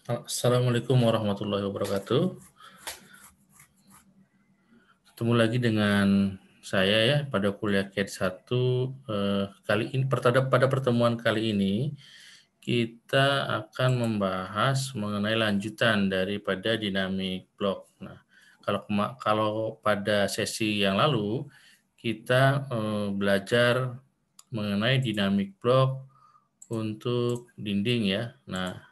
Assalamualaikum warahmatullahi wabarakatuh. Ketemu lagi dengan saya ya pada kuliah CAT 1. Kali ini pada pertemuan kali ini kita akan membahas mengenai lanjutan daripada dynamic block. Nah, kalau pada sesi yang lalu kita belajar mengenai dynamic block untuk dinding ya. Nah,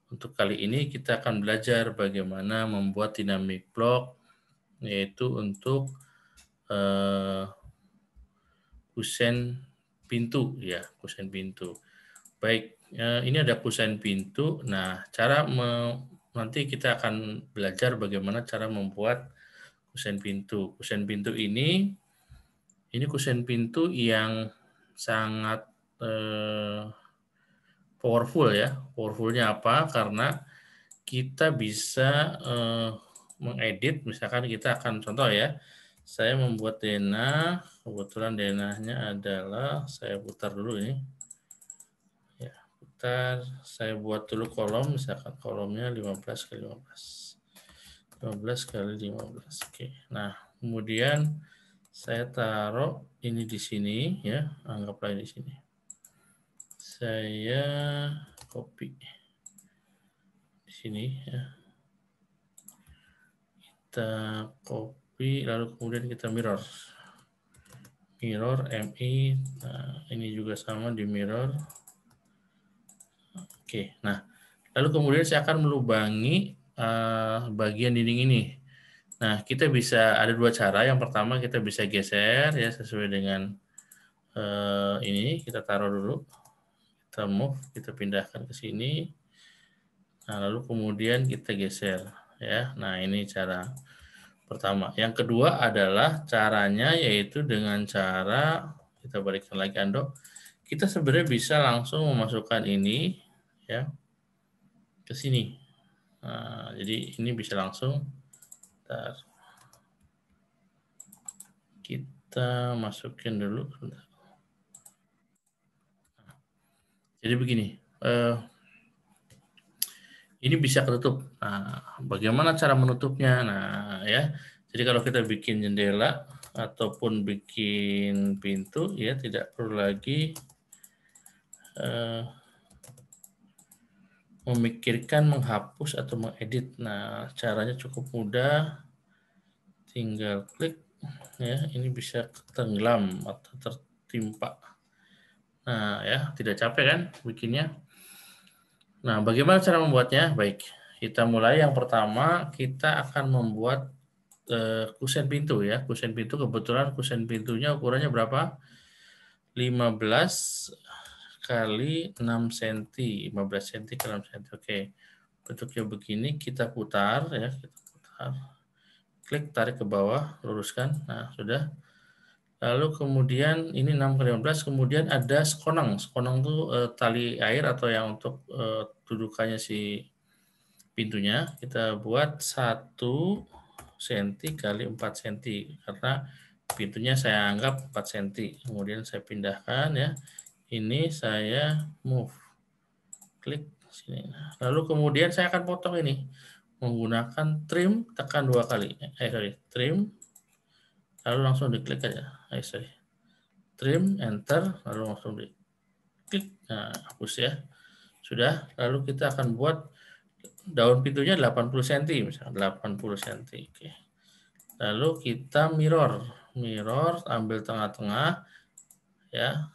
untuk kali ini kita akan belajar bagaimana membuat dynamic block, yaitu untuk kusen pintu ya, kusen pintu. Baik, ini ada kusen pintu. Nah, nanti kita akan belajar bagaimana cara membuat kusen pintu. Kusen pintu ini kusen pintu yang sangat powerful ya. Powerfulnya apa? Karena kita bisa mengedit, misalkan kita akan contoh ya, saya membuat denah, kebetulan denahnya adalah, saya putar dulu ini, ya putar, saya buat dulu kolom, misalkan kolomnya 15 kali 15, 15 kali 15, oke. Nah, kemudian saya taruh ini di sini ya, anggaplah di sini. Saya copy di sini ya. Kita copy, lalu kemudian kita mirror MI. Nah, ini juga sama di mirror. Oke, nah lalu kemudian saya akan melubangi bagian dinding ini. Nah, kita bisa ada dua cara. Yang pertama kita bisa geser ya sesuai dengan ini. Kita taruh dulu, kita move, kita pindahkan ke sini. Nah, lalu kemudian kita geser ya. Nah, ini cara pertama. Yang kedua adalah caranya yaitu dengan cara kita balikkan lagi Ando. Kita sebenarnya bisa langsung memasukkan ini ya ke sini. Nah, jadi ini bisa langsung kita masukin dulu. Jadi begini. Ini bisa ketutup. Nah, bagaimana cara menutupnya? Nah, ya. Jadi kalau kita bikin jendela ataupun bikin pintu, ya tidak perlu lagi memikirkan menghapus atau mengedit. Nah, caranya cukup mudah. Tinggal klik, ya. Ini bisa tenggelam atau tertimpa. Nah, ya, tidak capek kan bikinnya. Nah, bagaimana cara membuatnya? Baik, kita mulai. Yang pertama, kita akan membuat kusen pintu ya. Kusen pintu, kebetulan kusen pintunya ukurannya berapa? 15 kali 6 cm. 15 cm kali 6 cm. Oke. Bentuknya begini, kita putar ya. Kita putar. Klik, tarik ke bawah, luruskan. Nah, sudah. Lalu kemudian ini 6 kali 15, kemudian ada sekonang. Sekonang itu tali air atau yang untuk dudukannya si pintunya. Kita buat 1 cm kali 4 cm karena pintunya saya anggap 4 cm. Kemudian saya pindahkan ya. Ini saya move. Klik sini. Lalu kemudian saya akan potong ini menggunakan trim, tekan 2 kali. Trim. Lalu langsung diklik aja. Trim, enter, lalu langsung diklik. Nah, hapus ya. Sudah, lalu kita akan buat daun pintunya 80 cm, misalnya 80 cm. Oke. Lalu kita mirror, ambil tengah-tengah, ya.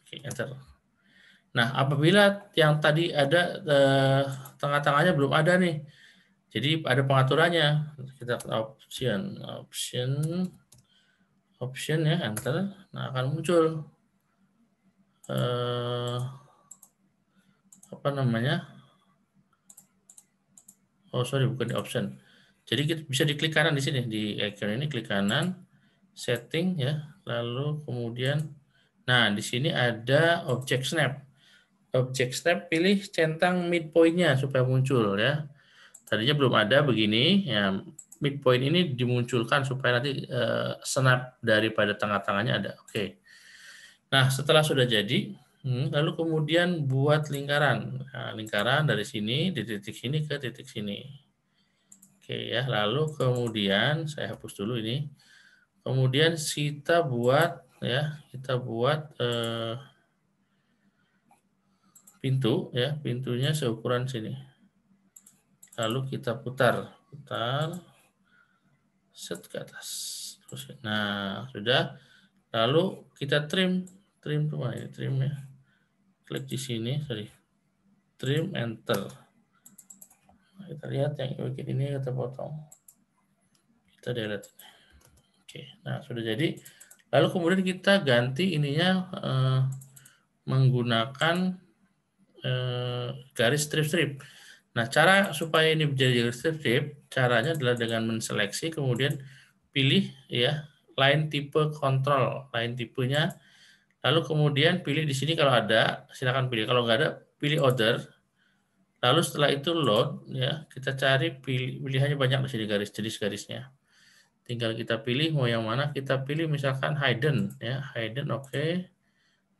Oke, enter. Nah, apabila yang tadi ada tengah-tengahnya belum ada nih, jadi ada pengaturannya. Kita option ya, enter. Nah, akan muncul apa namanya? Oh, sorry, bukan di option. Jadi kita bisa diklik kanan di sini, di icon ini klik kanan, setting ya, lalu kemudian, nah di sini ada object snap. Object snap, pilih centang midpoint-nya supaya muncul ya. Tadinya belum ada begini, ya midpoint ini dimunculkan supaya nanti snap daripada tengah-tengahnya ada. Oke. Nah setelah sudah jadi, Lalu kemudian buat lingkaran. Nah, lingkaran dari sini, di titik sini ke titik sini. Oke ya, lalu kemudian saya hapus dulu ini. Kemudian kita buat ya, pintu ya, pintunya seukuran sini. Lalu kita putar set ke atas. Terus, nah sudah. Lalu kita trim kemana ini trim ya? Klik di sini, trim enter. Nah, kita lihat yang bagian ini kita potong. Kita delete. Oke, nah sudah jadi. Lalu kemudian kita ganti ininya menggunakan garis strip-strip. Nah, cara supaya ini menjadi garis strip-strip, caranya adalah dengan menseleksi, kemudian pilih ya line tipe kontrol, line tipenya. Lalu kemudian pilih di sini kalau ada, silakan pilih. Kalau nggak ada, pilih order. Lalu setelah itu load, ya kita cari pilihannya banyak di sini jenis garisnya. Tinggal kita pilih mau yang mana. Kita pilih misalkan hidden, ya hidden, oke.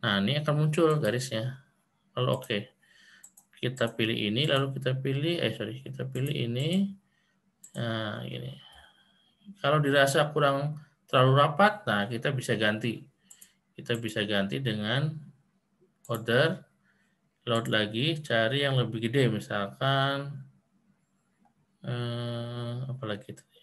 Nah ini akan muncul garisnya. Lalu oke. Kita pilih ini, lalu kita pilih, kita pilih ini. Nah ini. Kalau dirasa kurang terlalu rapat, nah kita bisa ganti. Kita bisa ganti dengan order. Load lagi, cari yang lebih gede, misalkan apalagi tadi.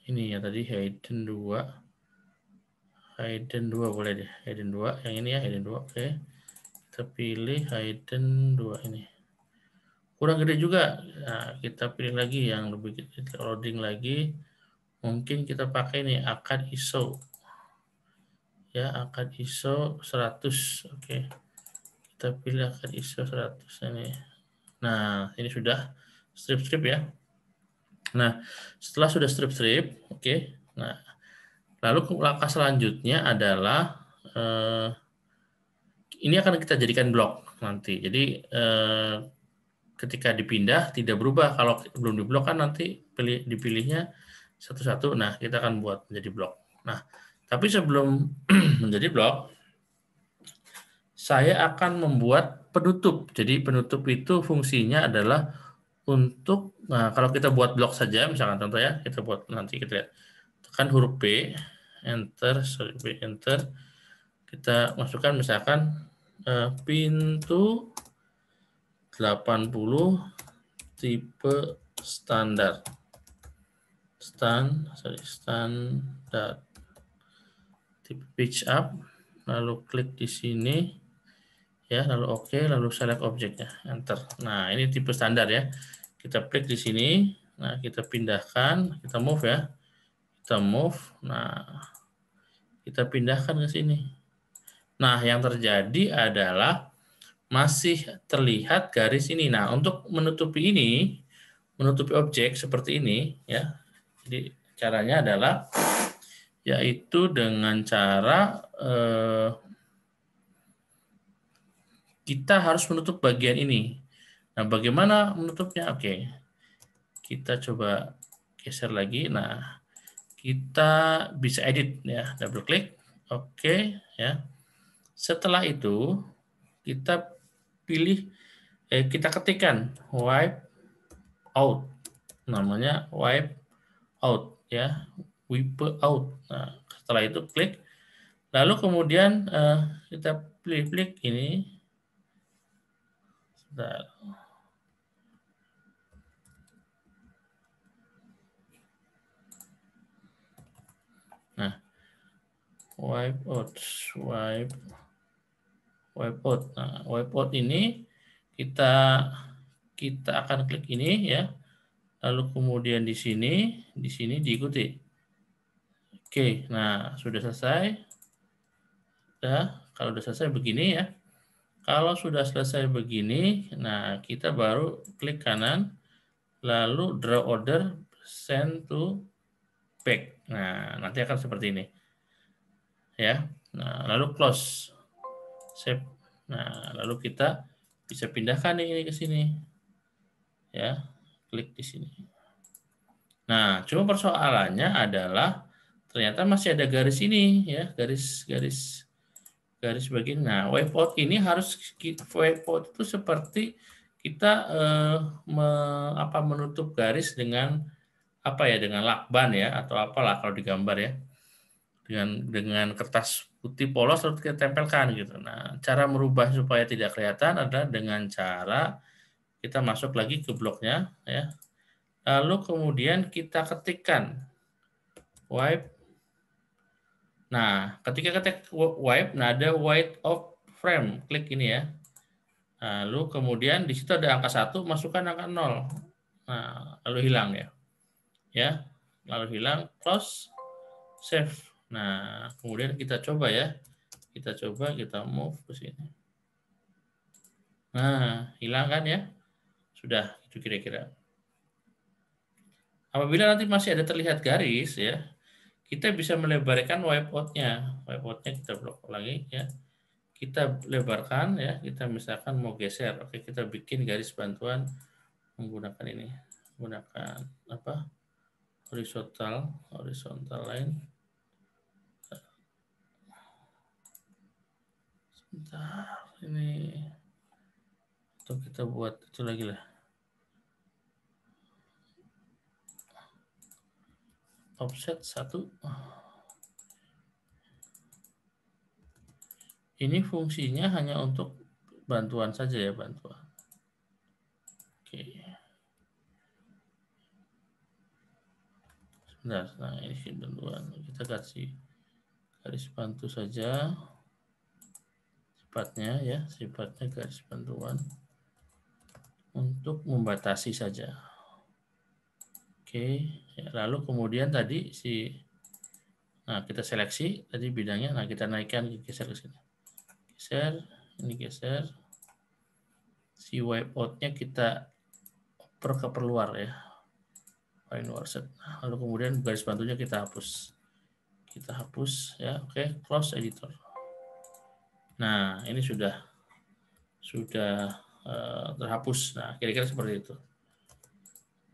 Ini ya tadi hidden 2. Hidden 2 boleh deh, hidden 2. Yang ini ya, hidden 2, oke. Kita pilih hidden 2 ini. Kurang gede juga. Nah, kita pilih lagi yang lebih gede, loading lagi. Mungkin kita pakai nih ACAD ISO. Ya, ACAD ISO 100, oke. Kita pilih ACAD ISO 100 ini. Nah, ini sudah strip-strip ya. Nah, setelah sudah strip-strip, oke. Nah, lalu langkah selanjutnya adalah ini akan kita jadikan blok nanti. Jadi ketika dipindah tidak berubah. Kalau belum diblok kan nanti dipilihnya satu-satu. Nah, kita akan buat menjadi blok. Nah, tapi sebelum menjadi blok, saya akan membuat penutup. Jadi penutup itu fungsinya adalah untuk, nah kalau kita buat blok saja, misalkan contoh ya, kita buat nanti kita lihat. Tekan huruf B, enter, enter. Kita masukkan misalkan pintu 80 tipe standar. Standar. Tipe pitch up, lalu klik di sini ya, lalu oke, lalu select objeknya, enter. Nah, ini tipe standar ya. Kita klik di sini, nah kita pindahkan, kita move ya. Kita move, nah kita pindahkan ke sini. Nah, yang terjadi adalah masih terlihat garis ini. Nah, untuk menutupi ini, menutupi objek seperti ini ya. Jadi caranya adalah yaitu dengan cara kita harus menutup bagian ini. Nah, bagaimana menutupnya? Oke. Kita coba geser lagi. Nah, kita bisa edit ya, double klik. Oke ya. Setelah itu kita pilih kita ketikkan wipe out. Namanya wipe out ya. Wipe out. Nah, setelah itu klik. Lalu kemudian kita pilih klik ini. Sebentar. Nah, wipe out. Nah, wipe out ini kita akan klik ini ya. Lalu kemudian di sini diikuti. Oke, nah sudah selesai. Kalau sudah selesai begini ya. Kalau sudah selesai begini, nah kita baru klik kanan, lalu draw order, send to back. Nah, nanti akan seperti ini. Ya. Nah, lalu close. Save. Nah, lalu kita bisa pindahkan ini ke sini. Ya, klik di sini. Nah, cuma persoalannya adalah ternyata masih ada garis ini ya, garis garis begini. Nah, wipeout ini harus wipeout itu seperti kita menutup garis dengan dengan lakban ya atau apalah kalau digambar ya. Dengan kertas putih polos lalu kita tempelkan gitu. Nah, cara merubah supaya tidak kelihatan adalah dengan cara kita masuk lagi ke bloknya ya. Lalu kemudian kita ketikkan wipe. Nah, ketika ketik wipe, nah ada white of frame, klik ini ya. Lalu kemudian di situ ada angka 1, masukkan angka 0. Nah, lalu hilang ya. Ya. Lalu hilang, close, save. Nah, kemudian kita coba ya. Kita coba, kita move ke sini. Nah, hilang kan ya? Sudah, itu kira-kira. Apabila nanti masih ada terlihat garis ya, kita bisa melebarkan wipeout-nya. Wipeout-nya kita blok lagi ya. Kita lebarkan ya, kita misalkan mau geser. Oke, kita bikin garis bantuan menggunakan ini. Menggunakan apa? Horizontal line. Sebentar, ini atau kita buat itu lagi lah. Offset 1. Ini fungsinya hanya untuk bantuan saja ya, bantuan. Oke. Sebentar, nah ini bantuan. Kita kasih garis bantu saja. Sifatnya ya, sifatnya garis bantuan untuk membatasi saja. Oke, ya, lalu kemudian tadi nah kita seleksi tadi bidangnya, nah kita naikkan, geser ke sini. Geser, ini geser. Si wipeout-nya kita keluar ya. Lalu kemudian garis bantunya kita hapus. Kita hapus ya, oke, close editor. Nah, ini sudah terhapus. Nah, kira-kira seperti itu.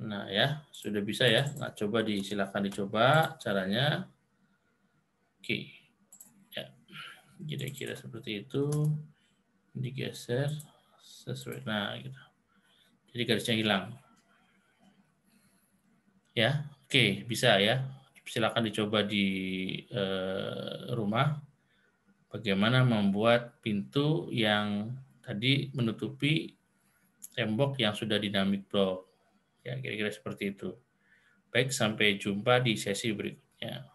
Nah, ya, sudah bisa ya. Nah, silakan dicoba caranya. Oke. Ya. Kira-kira seperti itu. Digeser sesuai. Nah, gitu. Jadi garisnya hilang. Ya, oke, bisa ya. Silakan dicoba di rumah. Bagaimana membuat pintu yang tadi menutupi tembok yang sudah dinamik block. Ya, kira-kira seperti itu. Baik, sampai jumpa di sesi berikutnya.